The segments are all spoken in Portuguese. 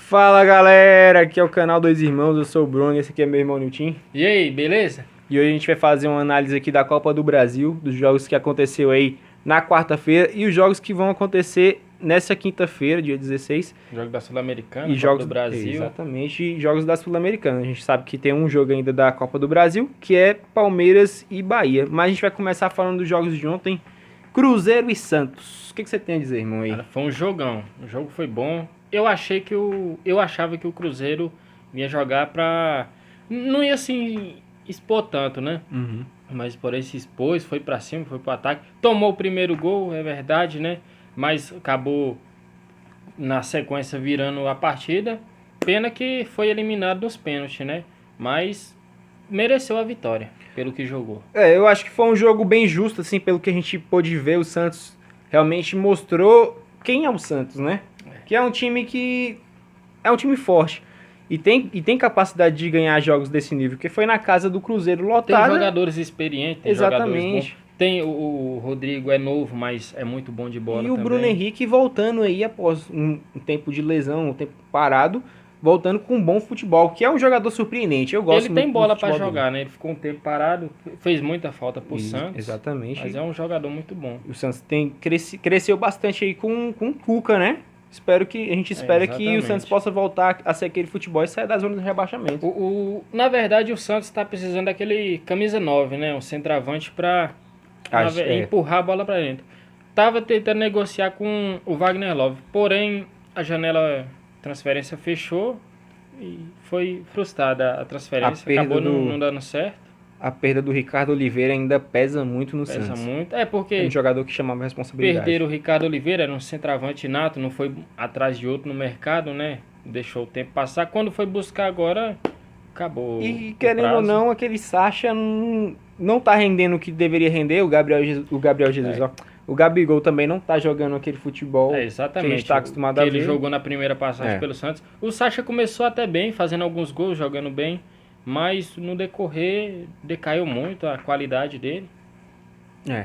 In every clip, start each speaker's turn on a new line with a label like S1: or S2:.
S1: Fala galera, aqui é o canal Dois Irmãos, eu sou o Bruno e esse aqui é meu irmão Nilton.
S2: E aí, beleza?
S1: E hoje a gente vai fazer uma análise aqui da Copa do Brasil, dos jogos que aconteceu aí na quarta-feira e os jogos que vão acontecer nessa quinta-feira, dia 16.
S2: Jogo da Sul-Americana,
S1: E
S2: Copa
S1: jogos
S2: do Brasil.
S1: Exatamente, e jogos da Sul-Americana. A gente sabe que tem um jogo ainda da Copa do Brasil, que é Palmeiras e Bahia. Mas a gente vai começar falando dos jogos de ontem, Cruzeiro e Santos. O que você tem a dizer, irmão, aí?
S2: Cara, foi um jogão. O jogo foi bom. Eu achava que o Cruzeiro ia jogar pra... Não ia assim expor tanto, né? Mas porém se expôs, foi pra cima, foi pro ataque. Tomou o primeiro gol, é verdade, né? Mas acabou na sequência virando a partida. Pena que foi eliminado nos pênaltis, né? Mas mereceu a vitória pelo que jogou.
S1: Eu acho que foi um jogo bem justo, assim, pelo que a gente pôde ver. O Santos realmente mostrou quem é o Santos, né? Que é um time que é um time forte e tem capacidade de ganhar jogos desse nível, que foi na casa do Cruzeiro
S2: Tem
S1: lotada.
S2: jogadores experientes, tem jogadores
S1: Exatamente.
S2: bons. Tem o Rodrigo, é novo, mas é muito bom de bola
S1: E o
S2: também.
S1: Bruno Henrique voltando aí após um tempo de lesão, um tempo parado, voltando com um bom futebol, que é um jogador surpreendente. Eu gosto
S2: Ele
S1: muito
S2: tem
S1: do
S2: bola pra
S1: futebol
S2: jogar, né? Ele ficou um tempo parado, fez muita falta pro
S1: dele.
S2: Santos.
S1: Exatamente.
S2: Mas é um jogador muito bom.
S1: O Santos cresceu bastante aí com o Cuca, né? A gente espera que o
S2: exatamente.
S1: Santos possa voltar a ser aquele futebol e sair da zona de rebaixamento.
S2: Na verdade, o Santos tá precisando daquele camisa 9, né? Um centroavante pra empurrar a bola pra dentro. Tava tentando negociar com o Wagner Love, porém a janela de transferência fechou e foi frustrada a transferência, acabou não dando certo.
S1: A perda do Ricardo Oliveira ainda pesa muito no
S2: Pesa
S1: Santos.
S2: muito. É porque
S1: É um jogador que chamava responsabilidade.
S2: perderam o Ricardo Oliveira, era um centroavante nato, não foi atrás de outro no mercado, né? Deixou o tempo passar. Quando foi buscar agora, acabou.
S1: E
S2: o
S1: querendo ou
S2: prazo.
S1: não, aquele Sacha não tá rendendo o que deveria render. O Gabriel Jesus, ó. O Gabigol também não tá jogando aquele futebol que a
S2: Exatamente.
S1: gente tá acostumado
S2: que
S1: a
S2: ele
S1: ver.
S2: jogou na primeira passagem pelo Santos. O Sacha começou até bem, fazendo alguns gols, jogando bem. Mas no decorrer decaiu muito a qualidade dele.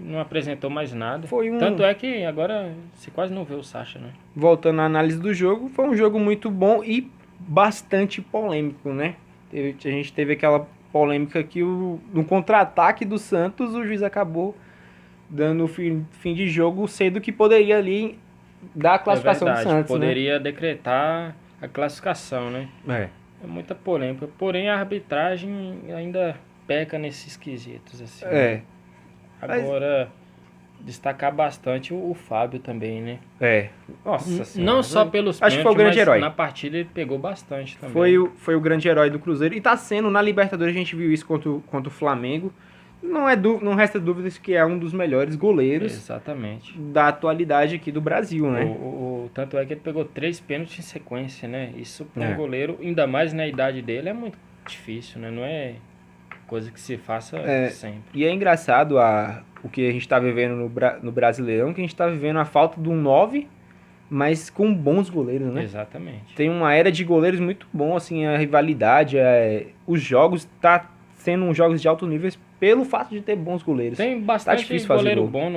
S2: Não apresentou mais nada. Tanto é que agora você quase não vê o Sacha, né?
S1: Voltando à análise do jogo, foi um jogo muito bom e bastante polêmico, né? A gente teve aquela polêmica que no contra-ataque do Santos, o juiz acabou dando fim de jogo, sendo que poderia ali dar a classificação do Santos,
S2: poderia decretar a classificação, né? É muita polêmica. Porém, a arbitragem ainda peca nesses quesitos, assim. Agora, destacar bastante o Fábio também, né?
S1: Nossa senhora.
S2: Não só pelos
S1: Acho que foi o grande herói.
S2: Na partida ele pegou bastante também.
S1: Foi o grande herói do Cruzeiro. E tá sendo, na Libertadores a gente viu isso contra o Flamengo. Não resta dúvidas que é um dos melhores goleiros da atualidade aqui do Brasil, né?
S2: Tanto é que ele pegou 3 pênaltis em sequência, né? Isso para um goleiro, ainda mais na idade dele, é muito difícil, né? Não é coisa que se faça sempre.
S1: E é engraçado o que a gente tá vivendo no Brasileirão, que a gente tá vivendo a falta de um 9, mas com bons goleiros, né?
S2: Exatamente.
S1: Tem uma era de goleiros muito bom, assim, a rivalidade, os jogos tá sendo jogos de alto nível pelo fato de ter bons goleiros.
S2: Tem bastante goleiro bom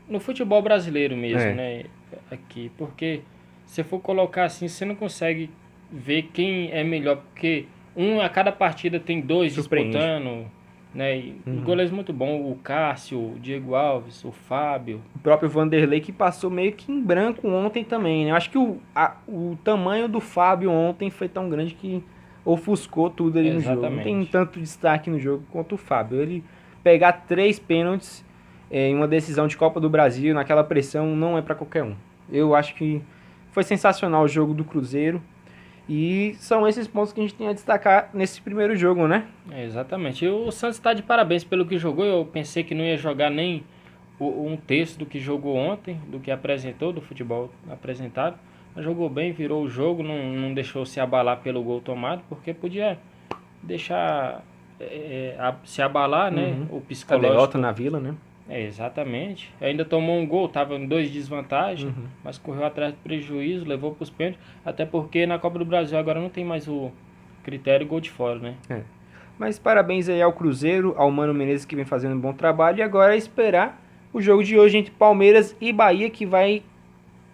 S2: no futebol brasileiro mesmo, né? Aqui, porque se for colocar assim, você não consegue ver quem é melhor, porque a cada partida tem 2 disputando, né? E goleiros muito bons, o Cássio, o Diego Alves, o Fábio.
S1: O próprio Vanderlei, que passou meio que em branco ontem também, né? Eu acho que o tamanho do Fábio ontem foi tão grande que ofuscou tudo ali no jogo. Não tem tanto destaque no jogo quanto o Fábio. Ele pegar 3 pênaltis em uma decisão de Copa do Brasil, naquela pressão, não é para qualquer um. Eu acho que foi sensacional o jogo do Cruzeiro. E são esses pontos que a gente tem a destacar nesse primeiro jogo, né?
S2: Exatamente. E o Santos está de parabéns pelo que jogou. Eu pensei que não ia jogar nem um terço do que jogou ontem, do que apresentou, do futebol apresentado. Mas jogou bem, virou o jogo, não deixou se abalar pelo gol tomado, porque podia deixar se abalar, né? O psicológico.
S1: A derrota na Vila, né?
S2: Exatamente. Ainda tomou um gol, estava em 2 de desvantagem, mas correu atrás do prejuízo, levou para os pênaltis. Até porque na Copa do Brasil agora não tem mais o critério gol de fora, né?
S1: Mas parabéns aí ao Cruzeiro, ao Mano Menezes que vem fazendo um bom trabalho. E agora é esperar o jogo de hoje entre Palmeiras e Bahia, que vai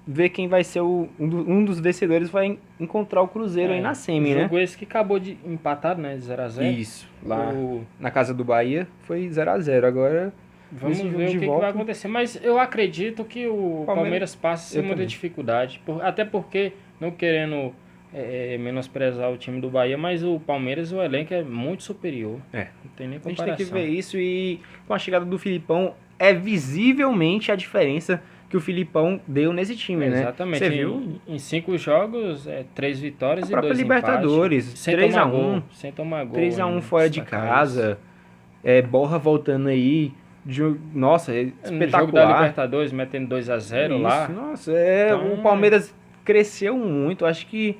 S1: ver quem vai ser um dos vencedores, vai encontrar o Cruzeiro aí na semi, né?
S2: O jogo esse que acabou de empatado, né? 0x0.
S1: Isso, lá na casa do Bahia foi 0x0. Agora
S2: vamos ver o que vai acontecer. Mas eu acredito que o Palmeiras passe sem muita dificuldade. Até porque, não querendo menosprezar o time do Bahia, mas o Palmeiras, o elenco é muito superior. Não tem nem comparação.
S1: A gente tem que ver isso, e com a chegada do Filipão, é visivelmente a diferença que o Filipão deu nesse time, né?
S2: Exatamente. Você viu? Em 5 jogos, 3 vitórias e 2 empates.
S1: Libertadores, 3x1.
S2: Sem tomar gol.
S1: 3x1 fora de casa. Borra voltando aí. Nossa, espetacular.
S2: No jogo da Libertadores, metendo 2x0 lá.
S1: Nossa, então, o Palmeiras cresceu muito. Acho que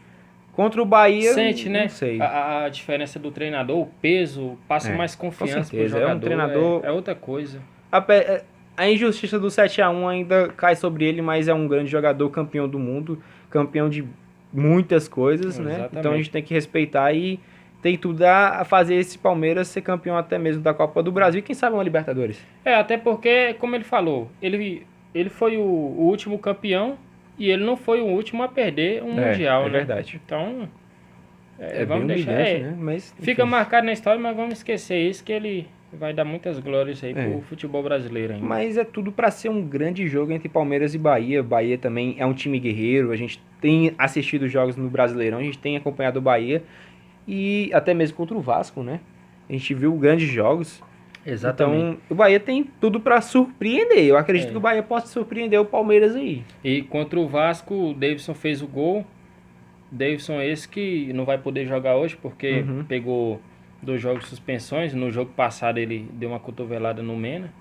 S1: contra o Bahia,
S2: sente, né?
S1: Não sei.
S2: A diferença do treinador, o peso, passa mais confiança pro jogador.
S1: Um treinador...
S2: É outra coisa.
S1: A injustiça do 7x1 ainda cai sobre ele, mas é um grande jogador, campeão do mundo, campeão de muitas coisas, né? Então a gente tem que respeitar, e tem tudo a fazer esse Palmeiras ser campeão até mesmo da Copa do Brasil, e quem sabe uma Libertadores.
S2: Até porque, como ele falou, ele foi o último campeão e ele não foi o último a perder um Mundial, né?
S1: É verdade.
S2: Então,
S1: vamos deixar, né? Mas,
S2: fica marcado na história, mas vamos esquecer isso, que ele vai dar muitas glórias aí pro futebol brasileiro ainda.
S1: Mas é tudo para ser um grande jogo entre Palmeiras e Bahia. Bahia também é um time guerreiro. A gente tem assistido jogos no Brasileirão, a gente tem acompanhado o Bahia, e até mesmo contra o Vasco, né? A gente viu grandes jogos.
S2: Exatamente.
S1: Então, o Bahia tem tudo para surpreender. Eu acredito que o Bahia possa surpreender o Palmeiras aí.
S2: E contra o Vasco, o Davidson fez o gol. Davidson esse que não vai poder jogar hoje porque pegou 2 jogos de suspensões. No jogo passado ele deu uma cotovelada no Mena,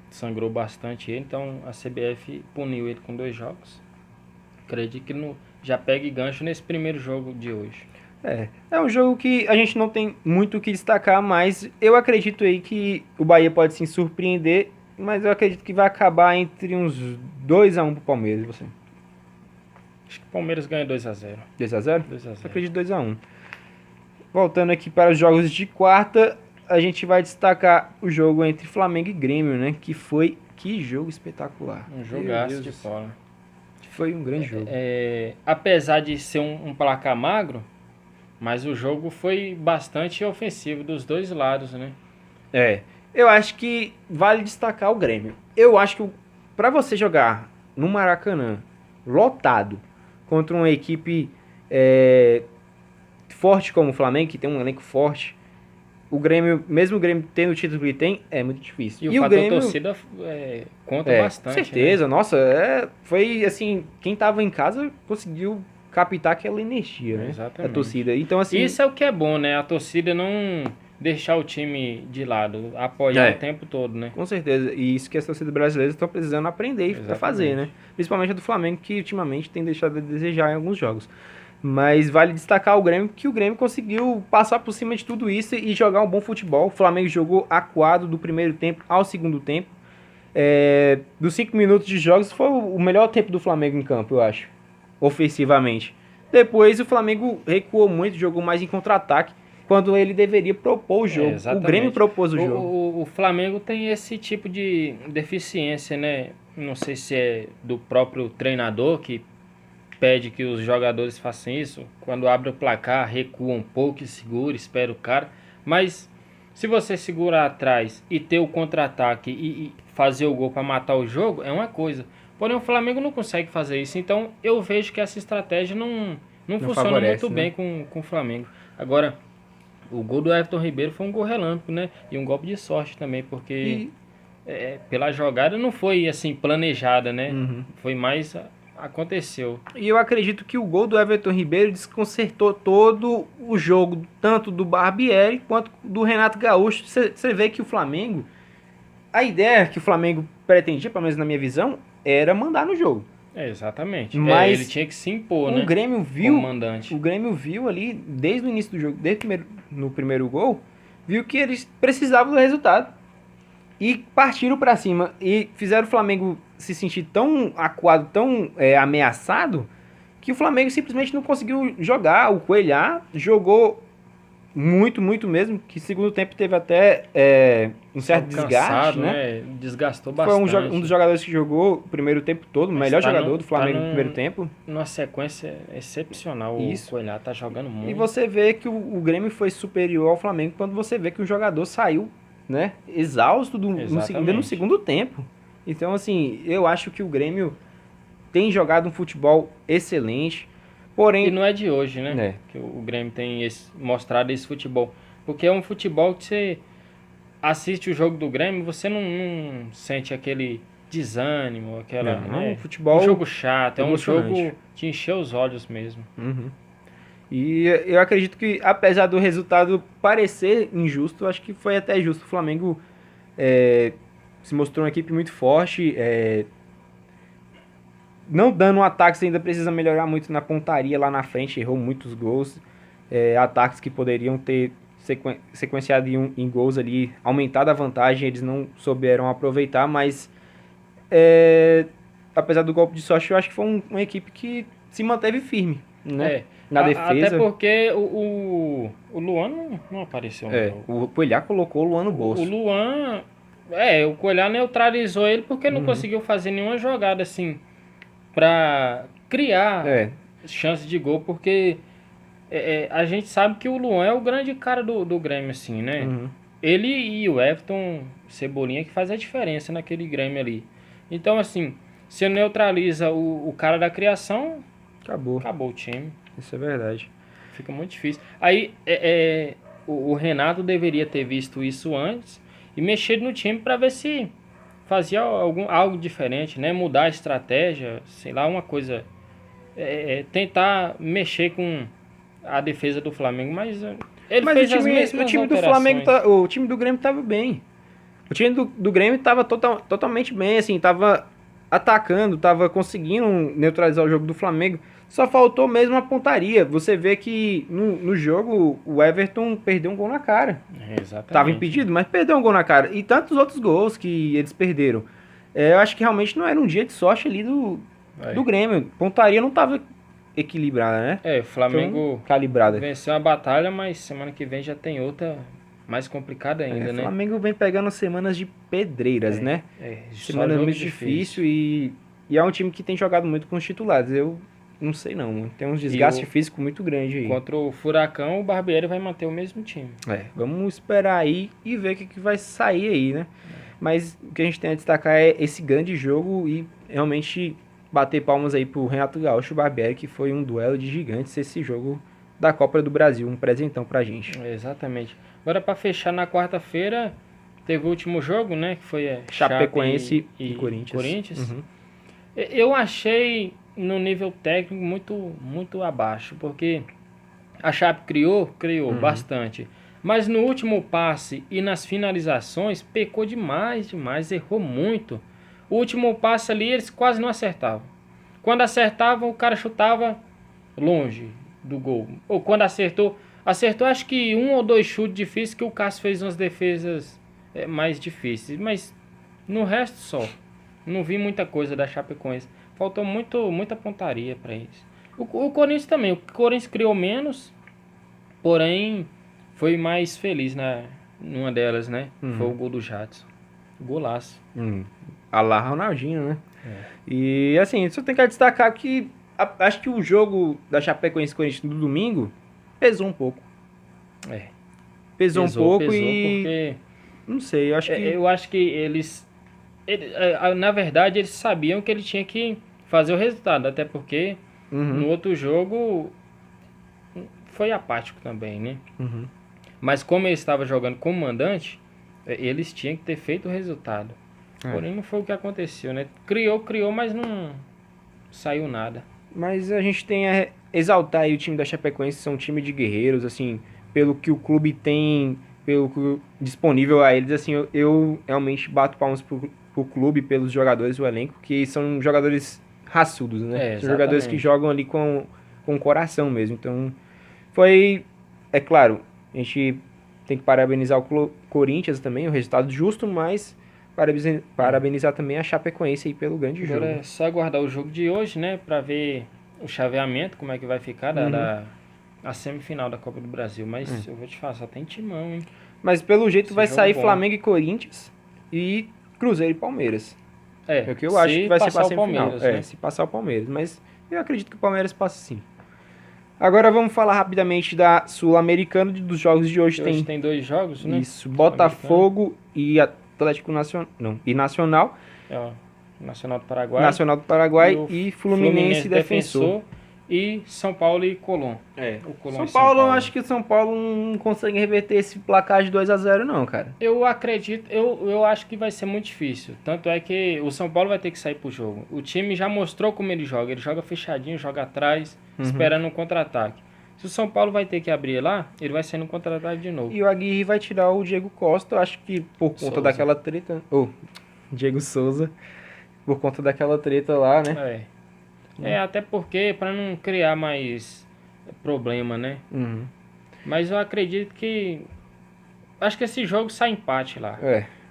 S2: sangrou bastante ele, então a CBF puniu ele com 2 jogos. Acredito que já pegue gancho nesse primeiro jogo de hoje.
S1: É um jogo que a gente não tem muito o que destacar, mas eu acredito aí que o Bahia pode sim surpreender, mas eu acredito que vai acabar entre uns 2x1 pro Palmeiras. E você?
S2: Acho que o Palmeiras ganha 2x0.
S1: 2x0?
S2: 2x0.
S1: Eu acredito 2x1. Voltando aqui para os jogos de quarta, a gente vai destacar o jogo entre Flamengo e Grêmio, né? Que jogo espetacular.
S2: Um jogaço de bola.
S1: Foi um grande jogo.
S2: Apesar de ser um placar magro, mas o jogo foi bastante ofensivo dos dois lados, né?
S1: Eu acho que vale destacar o Grêmio. Eu acho que para você jogar no Maracanã, lotado, contra uma equipe forte como o Flamengo, que tem um elenco forte, o Grêmio, mesmo o Grêmio tendo o título que tem, é muito difícil.
S2: E o fator torcida conta bastante.
S1: Com certeza,
S2: né?
S1: Nossa, foi assim, quem tava em casa conseguiu captar aquela energia, né?
S2: Exatamente.
S1: A torcida. Então, assim,
S2: isso é o que é bom, né? A torcida não deixar o time de lado, apoiar o tempo todo, né?
S1: Com certeza. E isso que as torcidas brasileiras estão precisando aprender a fazer, né? Principalmente a do Flamengo, que ultimamente tem deixado a desejar em alguns jogos. Mas vale destacar o Grêmio, que o Grêmio conseguiu passar por cima de tudo isso e jogar um bom futebol. O Flamengo jogou acuado do primeiro tempo ao segundo tempo. Dos 5 minutos de jogos, foi o melhor tempo do Flamengo em campo, eu acho, ofensivamente. Depois o Flamengo recuou muito, jogou mais em contra-ataque, quando ele deveria propor o jogo. O Grêmio propôs o jogo.
S2: O Flamengo tem esse tipo de deficiência, né? Não sei se é do próprio treinador que pede que os jogadores façam isso. Quando abre o placar, recua um pouco e segura, espera o cara. Mas se você segurar atrás e ter o contra-ataque e fazer o gol para matar o jogo, é uma coisa. Porém, o Flamengo não consegue fazer isso. Então, eu vejo que essa estratégia não funciona favorece, muito bem com o Flamengo. Agora, o gol do Everton Ribeiro foi um gol relâmpago, né? E um golpe de sorte também, porque pela jogada não foi assim planejada, né? Foi mais... aconteceu.
S1: E eu acredito que o gol do Everton Ribeiro desconcertou todo o jogo, tanto do Barbieri quanto do Renato Gaúcho. Você vê que o Flamengo, a ideia que o Flamengo pretendia, pelo menos na minha visão, era mandar no jogo.
S2: Exatamente.
S1: Mas
S2: ele tinha que se impor, né?
S1: O Grêmio viu ali, desde o início do jogo, no primeiro gol, viu que eles precisavam do resultado. E partiram para cima e fizeram o Flamengo se sentir tão acuado, tão ameaçado, que o Flamengo simplesmente não conseguiu jogar. O Cuéllar jogou muito, muito mesmo, que segundo tempo teve até um certo desgaste,
S2: cansado,
S1: né?
S2: Desgastou bastante.
S1: Foi um dos jogadores que jogou o primeiro tempo todo, o melhor jogador do Flamengo no primeiro tempo.
S2: Numa sequência excepcional.
S1: Isso.
S2: O Coelhar tá jogando muito.
S1: E você vê que o Grêmio foi superior ao Flamengo quando você vê que o jogador saiu, né, exausto ainda no segundo tempo. Então, assim, eu acho que o Grêmio tem jogado um futebol excelente. Porém,
S2: e não é de hoje, né? Que o Grêmio tem mostrado esse futebol. Porque é um futebol que você assiste o jogo do Grêmio, você não sente aquele desânimo,
S1: um futebol
S2: um jogo chato, é um jogo que encheu os olhos mesmo.
S1: Uhum. E eu acredito que, apesar do resultado parecer injusto, acho que foi até justo. O Flamengo se mostrou uma equipe muito forte, não dando um ataque, você ainda precisa melhorar muito na pontaria lá na frente, errou muitos gols, ataques que poderiam ter sequenciado em gols ali, aumentado a vantagem, eles não souberam aproveitar, mas apesar do golpe de sorte, eu acho que foi uma equipe que se manteve firme, né? Na defesa.
S2: Até porque o Luan não apareceu.
S1: O Coelhar colocou o Luan no bolso.
S2: O Luan, o Coelhar neutralizou ele porque não conseguiu fazer nenhuma jogada assim para criar chance de gol, porque a gente sabe que o Luan é o grande cara do Grêmio, assim, né?
S1: Uhum.
S2: Ele e o Everton Cebolinha que faz a diferença naquele Grêmio ali. Então, assim, se neutraliza o cara da criação, acabou o time.
S1: Isso é verdade.
S2: Fica muito difícil. Aí, o Renato deveria ter visto isso antes e mexido no time para ver se fazia algo diferente, né? Mudar a estratégia, sei lá, uma coisa. Tentar mexer com a defesa do Flamengo, mas ele fez as mesmas
S1: o time do Flamengo, o time do Grêmio estava bem. O time do Grêmio estava totalmente bem, assim, estava atacando, estava conseguindo neutralizar o jogo do Flamengo. Só faltou mesmo a pontaria. Você vê que no jogo o Everton perdeu um gol na cara.
S2: Exatamente.
S1: Tava impedido, mas perdeu um gol na cara. E tantos outros gols que eles perderam. Eu acho que realmente não era um dia de sorte ali do Grêmio. Pontaria não tava equilibrada, né?
S2: O Flamengo
S1: então, calibrada.
S2: Venceu a batalha, mas semana que vem já tem outra mais complicada ainda, né?
S1: O Flamengo vem pegando semanas de pedreiras, né? Semanas muito difícil e é um time que tem jogado muito com os titulares. Eu não sei não, tem um desgaste físico muito grande aí.
S2: Contra o Furacão, o Barbieri vai manter o mesmo time.
S1: Vamos esperar aí e ver o que vai sair aí, né? Mas o que a gente tem a destacar é esse grande jogo e realmente bater palmas aí pro Renato Gaúcho e o Barbieri, que foi um duelo de gigantes esse jogo da Copa do Brasil, um presentão pra gente.
S2: Exatamente. Agora, para fechar, na quarta-feira, teve o último jogo, né? Que foi
S1: Chapecoense e Corinthians.
S2: Uhum. Eu achei no nível técnico muito abaixo, porque a Chape criou bastante, mas no último passe e nas finalizações pecou demais, errou muito. O último passe ali eles quase não acertavam. Quando acertavam, o cara chutava longe do gol. Ou quando acertou acho que 1 ou 2 chutes difíceis, que o Cássio fez umas defesas mais difíceis, mas no resto só. Não vi muita coisa da Chapecoense. Faltou muita pontaria para eles. O Corinthians também. O Corinthians criou menos, porém foi mais feliz numa delas, né? Foi o gol do Jadson. Golaço.
S1: A lá Ronaldinho, né? E assim, só tem que destacar que acho que o jogo da Chapecoense Corinthians no domingo pesou um pouco. Pesou um pouco
S2: porque
S1: não sei,
S2: eu acho que eles na verdade eles sabiam que ele tinha que fazer o resultado, até porque no outro jogo foi apático também, né? Mas como ele estava jogando como mandante, eles tinham que ter feito o resultado. Porém não foi o que aconteceu, né? Criou, mas não saiu nada.
S1: Mas a gente tem a exaltar aí o time da Chapecoense, são um time de guerreiros, assim, pelo que o clube tem, pelo que disponível a eles, assim, eu realmente bato palmas pro clube, pelos jogadores, o elenco, que são jogadores raçudos, né? São jogadores que jogam ali com o coração mesmo. Então, é claro, a gente tem que parabenizar o Corinthians também, o resultado justo, mas parabenizar também a Chapecoense aí pelo grande jogo.
S2: Agora é só aguardar o jogo de hoje, né, pra ver o chaveamento, como é que vai ficar a semifinal da Copa do Brasil. Mas eu vou te falar, só tem timão, hein?
S1: Mas pelo jeito vai sair Flamengo e Corinthians e Cruzeiro e Palmeiras. É o que eu acho que vai ser pra semifinal. Né? Se passar o Palmeiras. Mas eu acredito que o Palmeiras passe sim. Agora vamos falar rapidamente da Sul-Americana, dos jogos de hoje.
S2: Tem 2 jogos, né?
S1: Isso, Botafogo e Atlético Nacional. Não, e Nacional.
S2: Nacional do Paraguai.
S1: Nacional do Paraguai e Fluminense Defensor.
S2: E São Paulo e Colón.
S1: São Paulo, eu acho que o São Paulo não consegue reverter esse placar de 2-0 não, cara.
S2: Eu acredito, eu acho que vai ser muito difícil. Tanto é que o São Paulo vai ter que sair pro jogo. O time já mostrou como ele joga fechadinho, joga atrás, esperando um contra-ataque. Se o São Paulo vai ter que abrir lá, ele vai sair no contra-ataque de novo.
S1: E o Aguirre vai tirar o Diego Costa, eu acho que por conta daquela treta... Diego Souza, por conta daquela treta lá, né?
S2: Até porque para não criar mais problema, né? Mas eu acredito que... Acho que esse jogo sai empate lá.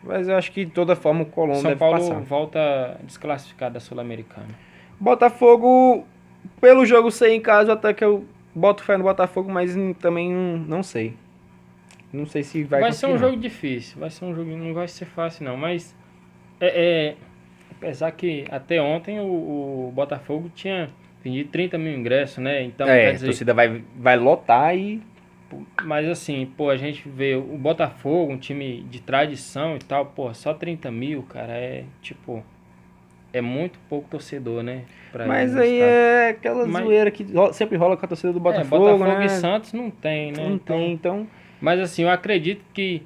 S1: Mas eu acho que de toda forma o Colón deve passar.
S2: São Paulo volta desclassificado da Sul-Americana.
S1: Botafogo, pelo jogo ser em casa, até que eu boto fé no Botafogo, mas também não sei. Não sei se vai
S2: ser um jogo difícil. Vai ser um jogo, não vai ser fácil não, mas... Apesar que até ontem o Botafogo tinha vendido 30 mil ingressos, né? Então, quer dizer,
S1: a torcida vai lotar e...
S2: Mas assim, a gente vê o Botafogo, um time de tradição e tal, só 30 mil, cara, é muito pouco torcedor, né?
S1: Mas aí é aquela zoeira que sempre rola com a torcida do Botafogo,
S2: Botafogo
S1: né?
S2: e Santos não tem, né?
S1: Não tem, então...
S2: Mas assim, eu acredito que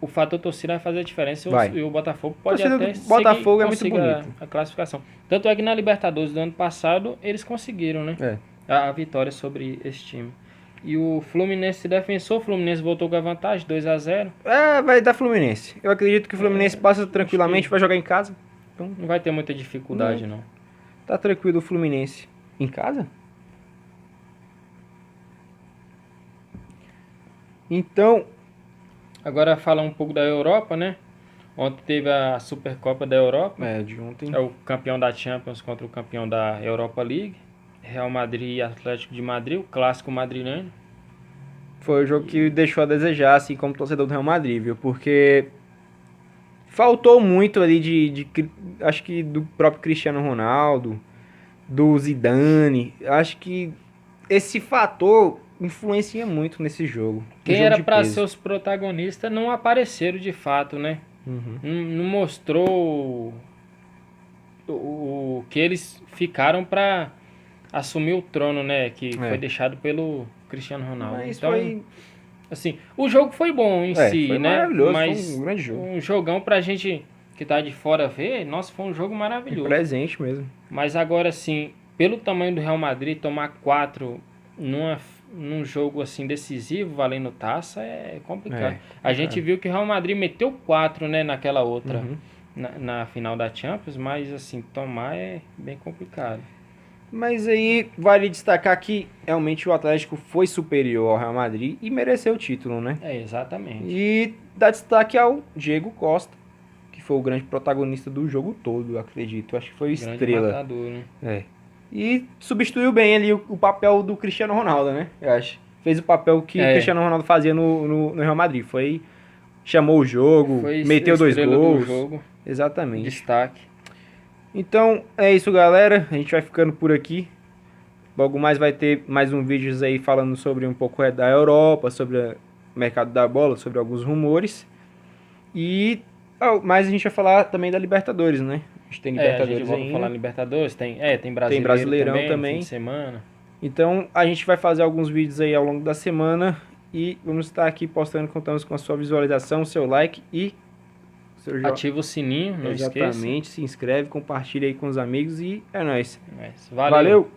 S2: o fator torcida vai fazer a diferença e o Botafogo pode até
S1: Botafogo é muito bonito.
S2: A classificação. Tanto é que na Libertadores do ano passado, eles conseguiram, né? A vitória sobre esse time. E o Fluminense Defensor, o Fluminense voltou com a vantagem, 2-0.
S1: Vai dar Fluminense. Eu acredito que o Fluminense passa tranquilamente, vai jogar em casa.
S2: Então não vai ter muita dificuldade, não.
S1: Tá tranquilo o Fluminense. Em casa? Então...
S2: Agora falar um pouco da Europa, né? Ontem teve a Supercopa da Europa.
S1: De ontem.
S2: É o campeão da Champions contra o campeão da Europa League. Real Madrid e Atlético de Madrid, o clássico madrileno.
S1: Foi o jogo que deixou a desejar, assim, como torcedor do Real Madrid, viu? Porque faltou muito ali acho que do próprio Cristiano Ronaldo, do Zidane. Acho que esse fator influencia muito nesse jogo.
S2: Quem era para ser os protagonistas não apareceram de fato, né? Não mostrou o que eles ficaram para assumir o trono, né? Que foi deixado pelo Cristiano Ronaldo.
S1: Mas
S2: então, assim, o jogo foi bom em si,
S1: foi
S2: né?
S1: Maravilhoso,
S2: mas
S1: foi um grande jogo.
S2: Um jogão pra gente que tá de fora ver, nossa, foi um jogo maravilhoso.
S1: Presente mesmo.
S2: Mas agora, assim, pelo tamanho do Real Madrid, tomar 4 num jogo assim decisivo, valendo taça, é complicado. A gente viu que o Real Madrid meteu 4, né, naquela outra, na final da Champions, mas assim, tomar é bem complicado.
S1: Mas aí vale destacar que realmente o Atlético foi superior ao Real Madrid e mereceu o título, né?
S2: Exatamente.
S1: E dá destaque ao Diego Costa, que foi o grande protagonista do jogo todo, acredito. Acho que foi o estrela.
S2: Matador, né?
S1: E substituiu bem ali o papel do Cristiano Ronaldo, né? Eu acho. Fez o papel que o Cristiano Ronaldo fazia no Real Madrid. Chamou o jogo, meteu 2 gols.
S2: Do jogo.
S1: Exatamente.
S2: Destaque.
S1: Então é isso, galera. A gente vai ficando por aqui. Logo mais vai ter mais um vídeo aí falando sobre um pouco da Europa, sobre o mercado da bola, sobre alguns rumores. E mais a gente vai falar também da Libertadores, né? A gente tem Libertadores
S2: a gente volta a falar Libertadores, tem
S1: Brasileirão
S2: também, fim de semana.
S1: Então a gente vai fazer alguns vídeos aí ao longo da semana e vamos estar aqui postando, contamos com a sua visualização, seu like e
S2: ativa o sininho, não esqueça.
S1: Exatamente, se inscreve, compartilha aí com os amigos e é nóis.
S2: Valeu.